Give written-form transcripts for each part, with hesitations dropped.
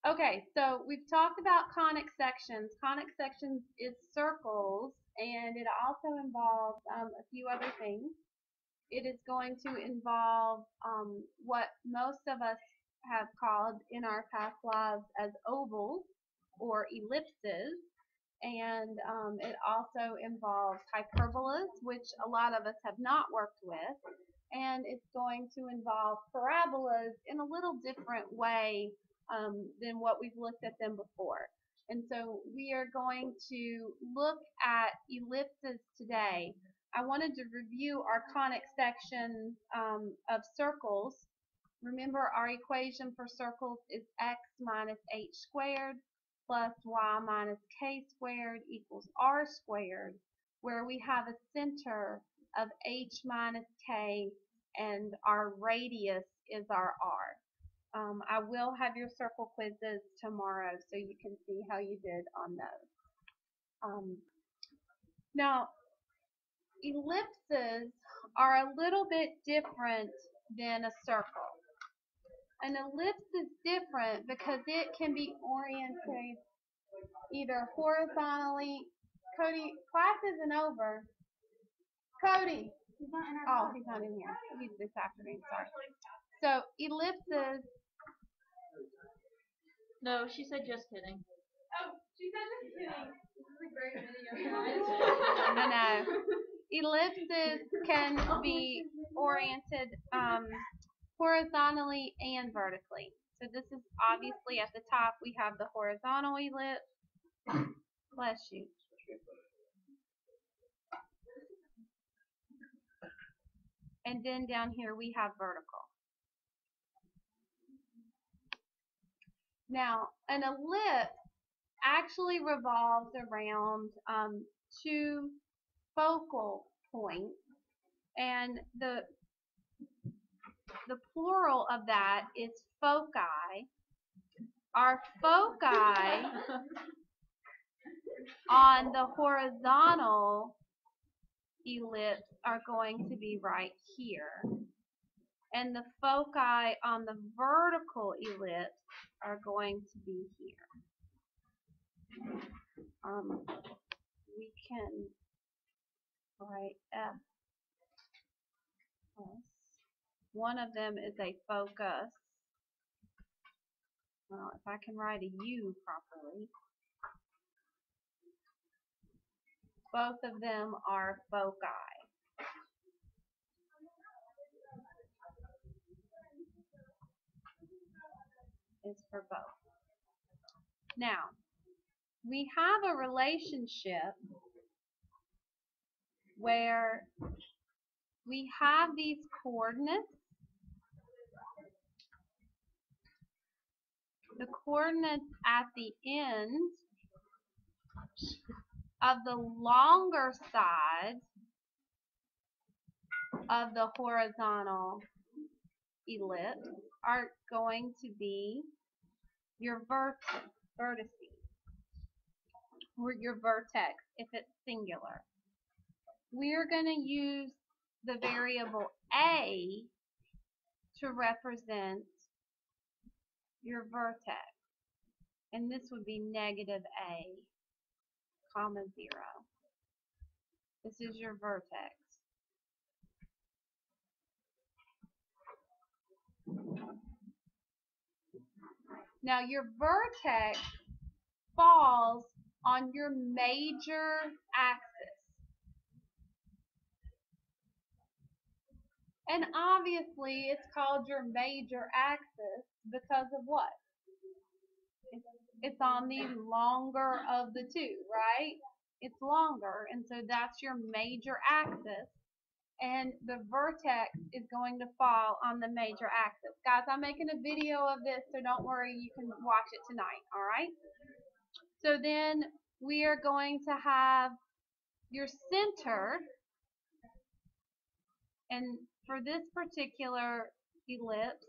Okay, so we've talked about conic sections. Conic sections is circles, and it also involves a few other things. It is going to involve what most of us have called in our past lives as ovals or ellipses, and it also involves hyperbolas, which a lot of us have not worked with, and it's going to involve parabolas in a little different way than what we've looked at them before. And so we are going to look at ellipses today. I wanted to review our conic sections of circles. Remember, our equation for circles is x minus h squared plus y minus k squared equals r squared, where we have a center of h minus k and our radius is our r. I will have your circle quizzes tomorrow so you can see how you did on those. Now, ellipses are a little bit different than a circle. An ellipse is different because it can be oriented either horizontally. Cody, class isn't over. Cody. Oh, he's not in here. He's this afternoon, sorry. So ellipses. No, she said just kidding. Oh, she said just kidding. This is a great video. I know. Ellipses can be oriented horizontally and vertically. So this is obviously at the top we have the horizontal ellipse. Bless you. And then down here we have vertical. Now, an ellipse actually revolves around two focal points, and the plural of that is foci. Our foci on the horizontal ellipse are going to be right here, and the foci on the vertical ellipse are going to be here. We can write F plus. One of them is a focus. Well, if I can write a U properly. Both of them are foci. It's for both. Now, we have a relationship where we have these coordinates. The coordinates at the end of the longer side of the horizontal ellipse are going to be your vertices, or your vertex if it's singular. We're going to use the variable a to represent your vertex, and this would be negative a, comma 0. This is your vertex. Now your vertex falls on your major axis. And obviously it's called your major axis because of what? It's on the longer of the two, right? It's longer, and so that's your major axis. And the vertex is going to fall on the major axis. Guys, I'm making a video of this, so don't worry, you can watch it tonight, all right? So then we are going to have your center, and for this particular ellipse,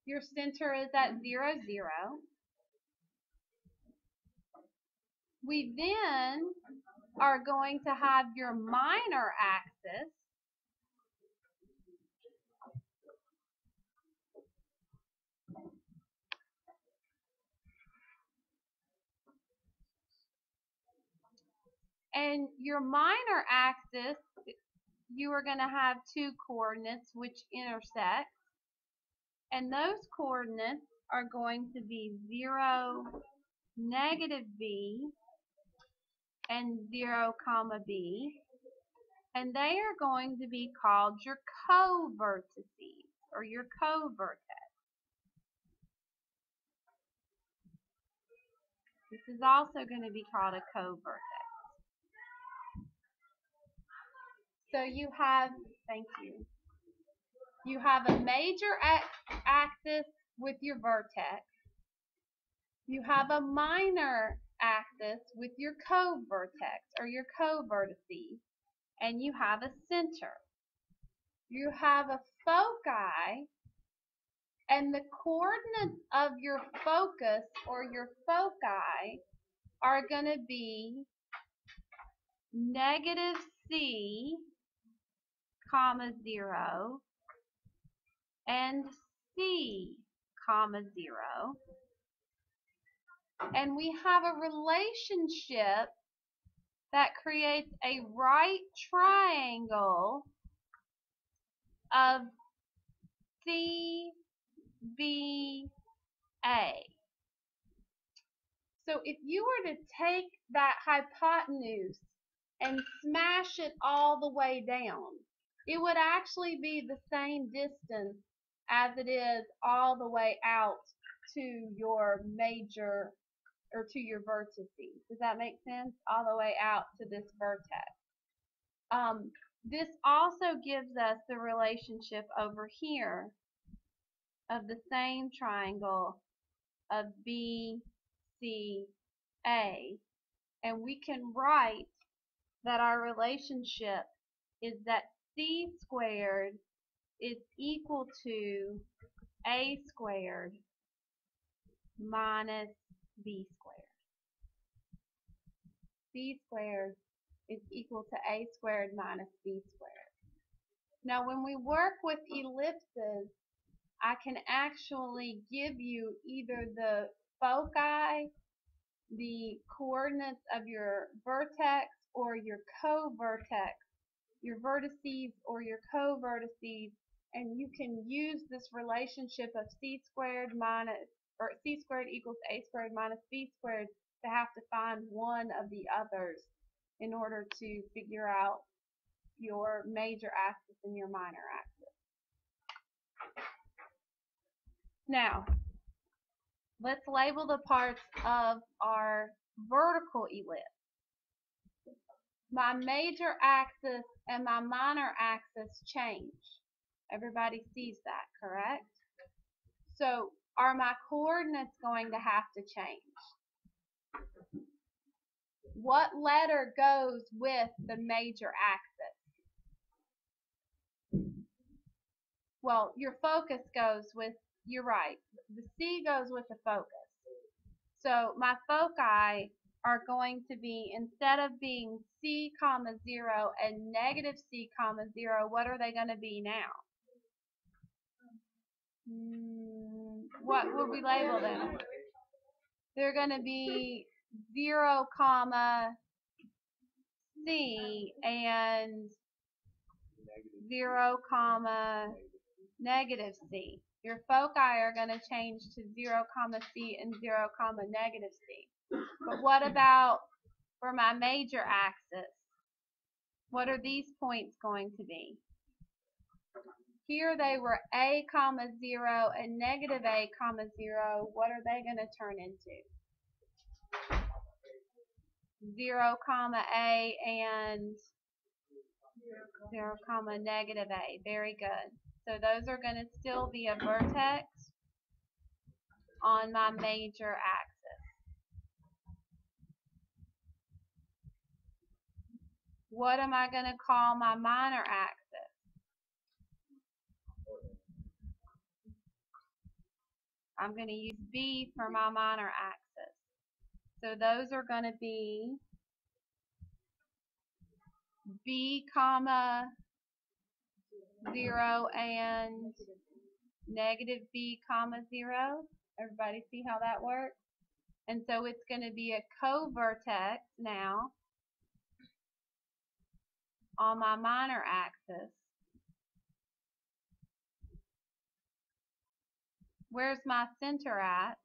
your center is at 0, 0. We then are going to have your minor axis, And your minor axis, you are going to have two coordinates which intersect. And those coordinates are going to be 0, negative b, and 0, comma b. And they are going to be called your co-vertices, or your co-vertex. This is also going to be called a co-vertex. So you have, thank you, you have a major axis with your vertex. You have a minor axis with your co-vertex, or your co-vertices. And you have a center. You have a foci, and the coordinates of your focus or your foci are going to be negative c, comma 0, and c, comma 0. And we have a relationship that creates a right triangle of CBA. So if you were to take that hypotenuse and smash it all the way down, it would actually be the same distance as it is all the way out to your major, or to your vertices. Does that make sense? All the way out to this vertex. This also gives us the relationship over here of the same triangle of BCA. And we can write that our relationship is that C squared is equal to A squared minus B squared. C squared is equal to A squared minus B squared. Now when we work with ellipses, I can actually give you either the foci, the coordinates of your vertex or your co-vertex, your vertices or your co-vertices, and you can use this relationship of C squared minus, or C squared equals A squared minus B squared to have to find one of the others in order to figure out your major axis and your minor axis. Now, let's label the parts of our vertical ellipse. My major axis and my minor axis change. Everybody sees that, correct? So, are my coordinates going to have to change? What letter goes with the major axis? Well, your focus goes with, you're right, the C goes with the focus. So my foci are going to be, instead of being C, comma 0 and negative C, comma 0, what are they going to be now? What would we label them? They're going to be 0, comma C and 0, comma negative C. Your foci are going to change to 0, comma C and 0, comma negative C. But what about for my major axis? What are these points going to be? Here they were A, comma 0 and negative A, comma 0. What are they going to turn into? 0, comma A and 0, comma negative A. Very good. So those are going to still be a vertex on my major axis. What am I going to call my minor axis? I'm going to use B for my minor axis. So those are going to be B, comma 0 and negative B, comma 0. Everybody see how that works? And so it's going to be a co-vertex now on my minor axis. Where's my center at?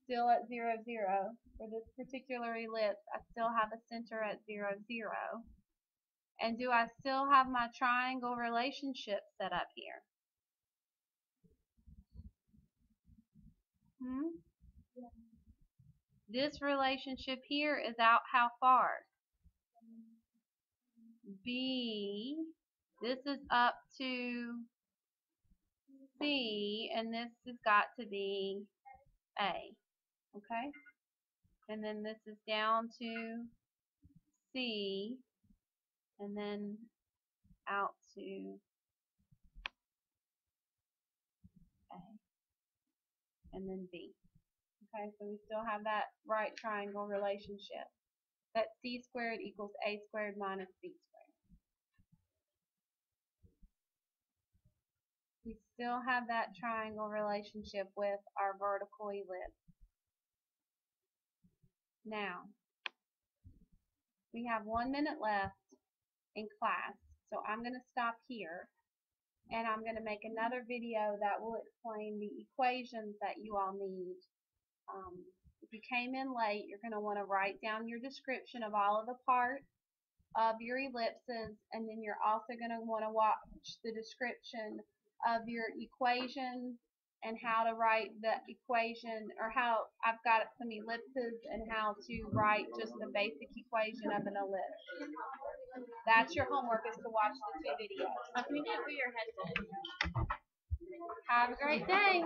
Still at 0, 0. For this particular ellipse, I still have a center at 0, 0. And do I still have my triangle relationship set up here? This relationship here is out how far? B. This is up to C, and this has got to be A. Okay? And then this is down to C, and then out to A, and then B. Okay, so we still have that right triangle relationship. That C squared equals A squared minus B squared. We still have that triangle relationship with our vertical ellipse. Now, we have 1 minute left in class, so I'm going to stop here, and I'm going to make another video that will explain the equations that you all need. If you came in late, you're going to want to write down your description of all of the parts of your ellipses, and then you're also going to want to watch the description of your equations and how to write the equation, or how I've got some ellipses and how to write just the basic equation of an ellipse. That's your homework, is to watch the 2 videos. Can we do it where your headset? Have a great day.